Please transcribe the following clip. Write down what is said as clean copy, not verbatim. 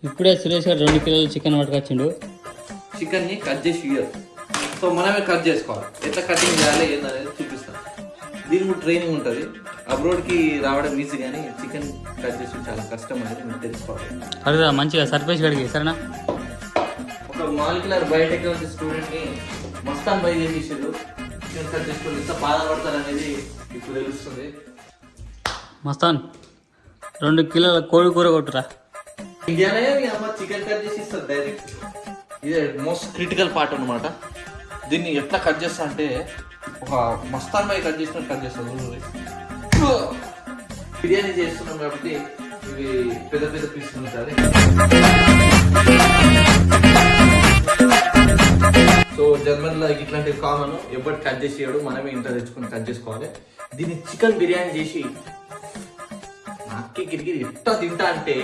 ఇప్పుడే సురేష్ గారు 2 కిలోలు చికెన్ పట్టుకొచ్చిండు. చికెన్ని కట్ చేసి ఇయ్యరు, సో మనమే కట్ చేసుకోవాలి. ఎట్లా కటింగ్ చేయాలి ఏందనేది చూపిస్తాను. దీని కూడా ట్రైనింగ్ ఉంటుంది. అబ్రోడ్కి రావడం ఈజీ, కానీ చికెన్ కట్ చేసి చాలా కష్టం అనేది మీరు తెలుసుకోవాలి. అడుగుదా మంచిగా సర్ప్రైజ్ గడిగి సరేనా. ఒక మాలిక్యులర్ బయోటెక్నాలజీ స్టూడెంట్ని మస్తాన్ బై చేసేసారు. చికెన్ కట్ చేసుకొని ఎంత బాధ పడతారు అనేది ఇప్పుడు తెలుస్తుంది. మస్తాన్ 2 కిలోల కోడి కూర కొట్టురా. ఇండియానే మీ అమ్మ చికెన్ కట్ చేసి ఇస్తుంది డైరెక్ట్. ఇదే మోస్ట్ క్రిటికల్ పార్ట్ అనమాట. దీన్ని ఎట్లా కట్ చేస్తా అంటే ఒక మస్తాన్ బై కట్ చేసినట్టు కట్ చేస్తాను. బిర్యానీ చేస్తున్నాం కాబట్టి ఇవి పెద్ద పెద్ద పీసులు ఉంటుంది. సో జర్మన్లో ఇట్లాంటివి కామన్, ఎప్పటి కట్ చేసి ఇవ్వడు, మనమే ఇంట్లో తెచ్చుకొని కట్ చేసుకోవాలి. దీన్ని చికెన్ బిర్యానీ చేసి నాకే గిరిగిరి ఎట్లా తింటా అంటే